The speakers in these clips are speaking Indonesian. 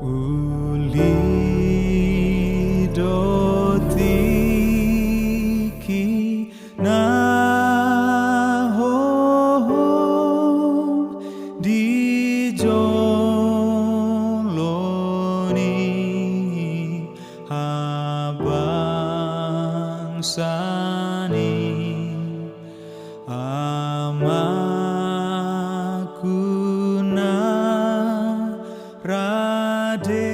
Uli dotiki na ho di joloni abang sani amakuna rade.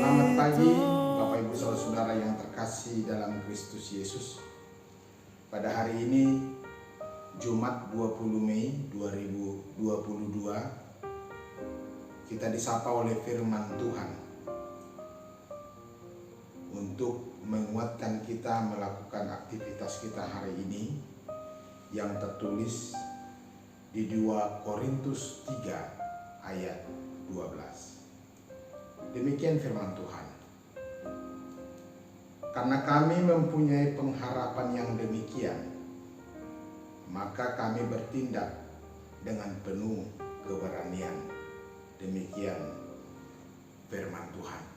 Selamat pagi Bapak Ibu Saudara-saudara yang terkasih dalam Kristus Yesus. Pada hari ini Jumat 20 Mei 2022 kita disapa oleh firman Tuhan untuk menguatkan kita melakukan aktivitas kita hari ini yang tertulis di 2 Korintus 3 ayat 12. Demikian firman Tuhan. Karena kami mempunyai pengharapan yang demikian, maka kami bertindak dengan penuh keberanian. Demikian firman Tuhan.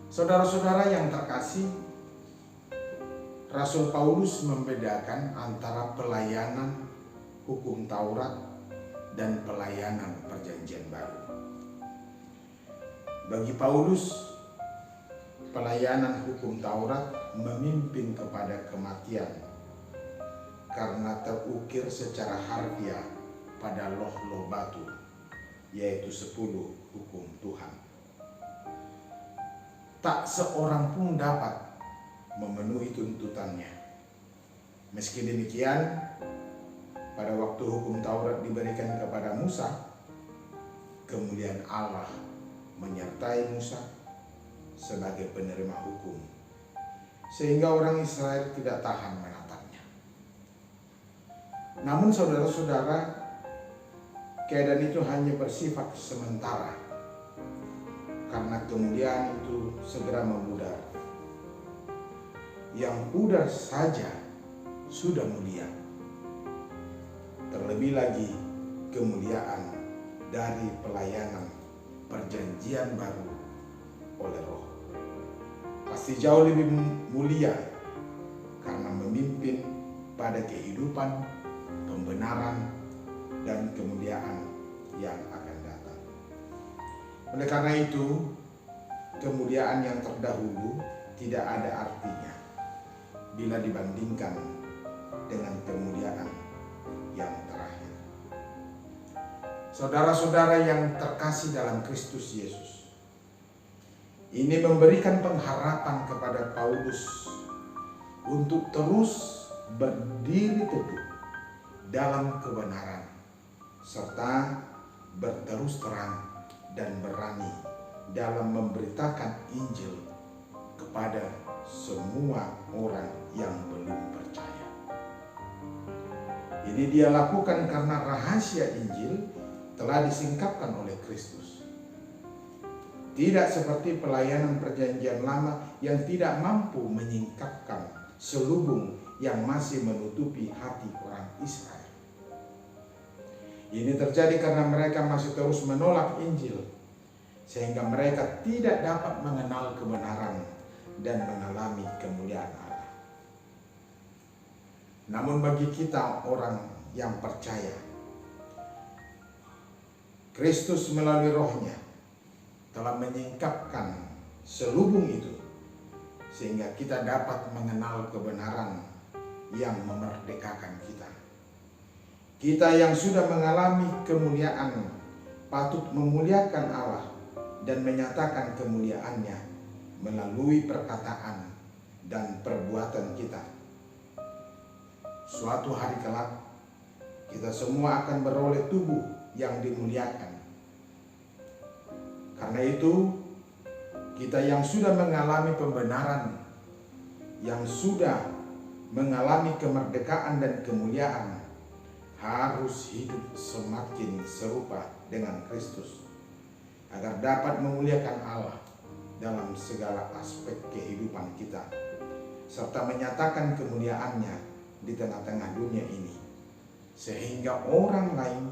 Saudara-saudara yang terkasih, Rasul Paulus membedakan antara pelayanan hukum Taurat dan pelayanan Perjanjian Baru. Bagi Paulus, pelayanan hukum Taurat memimpin kepada kematian karena terukir secara harfiah pada loh-loh batu, yaitu 10 hukum Tuhan. Tak seorang pun dapat memenuhi tuntutannya. Meski demikian, pada waktu hukum Taurat diberikan kepada Musa, kemudian Allah menyertai Musa sebagai penerima hukum, sehingga orang Israel tidak tahan menatapnya. Namun saudara-saudara, keadaan itu hanya bersifat sementara, karena kemudian itu segera memudar. Yang pudar saja sudah mulia, terlebih lagi kemuliaan dari pelayanan Perjanjian Baru oleh Roh pasti jauh lebih mulia, karena memimpin pada kehidupan, pembenaran, dan kemuliaan yang akan datang. Oleh karena itu, kemuliaan yang terdahulu tidak ada artinya bila dibandingkan dengan kemuliaan yang terakhir. Saudara-saudara yang terkasih dalam Kristus Yesus, ini memberikan pengharapan kepada Paulus untuk terus berdiri teguh dalam kebenaran, serta berterus terang dan berani dalam memberitakan Injil kepada semua orang yang belum percaya. Ini dia lakukan karena rahasia Injil telah disingkapkan oleh Kristus. Tidak seperti pelayanan Perjanjian Lama yang tidak mampu menyingkapkan selubung yang masih menutupi hati orang Israel. Ini terjadi karena mereka masih terus menolak Injil, sehingga mereka tidak dapat mengenal kebenaran dan mengalami kemuliaan Allah. Namun bagi kita orang yang percaya, Kristus melalui Roh-Nya telah menyingkapkan selubung itu, sehingga kita dapat mengenal kebenaran yang memerdekakan kita. Kita yang sudah mengalami kemuliaan patut memuliakan Allah dan menyatakan kemuliaan-Nya melalui perkataan dan perbuatan kita. Suatu hari kelak, kita semua akan beroleh tubuh yang dimuliakan. Karena itu, kita yang sudah mengalami pembenaran, yang sudah mengalami kemerdekaan dan kemuliaan, harus hidup semakin serupa dengan Kristus, agar dapat memuliakan Allah dalam segala aspek kehidupan kita, serta menyatakan kemuliaan-Nya di tengah-tengah dunia ini, sehingga orang lain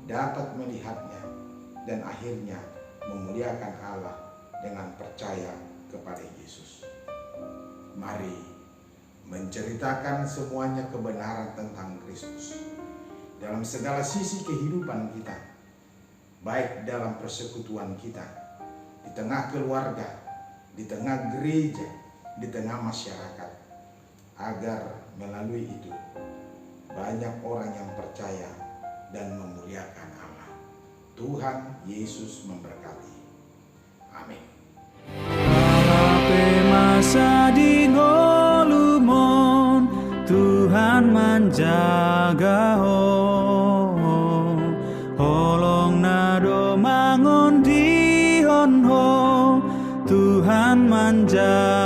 dapat melihatnya dan akhirnya memuliakan Allah dengan percaya kepada Yesus. Mari menceritakan semuanya kebenaran tentang Kristus dalam segala sisi kehidupan kita, baik dalam persekutuan kita, di tengah keluarga, di tengah gereja, di tengah masyarakat, agar melalui itu banyak orang yang percaya dan memuliakan Allah. Tuhan Yesus memberkati. Amin. Harape masa di ngolumon, Tuhan menjaga ho. Holong nado mangon di honho, Tuhan menjaga.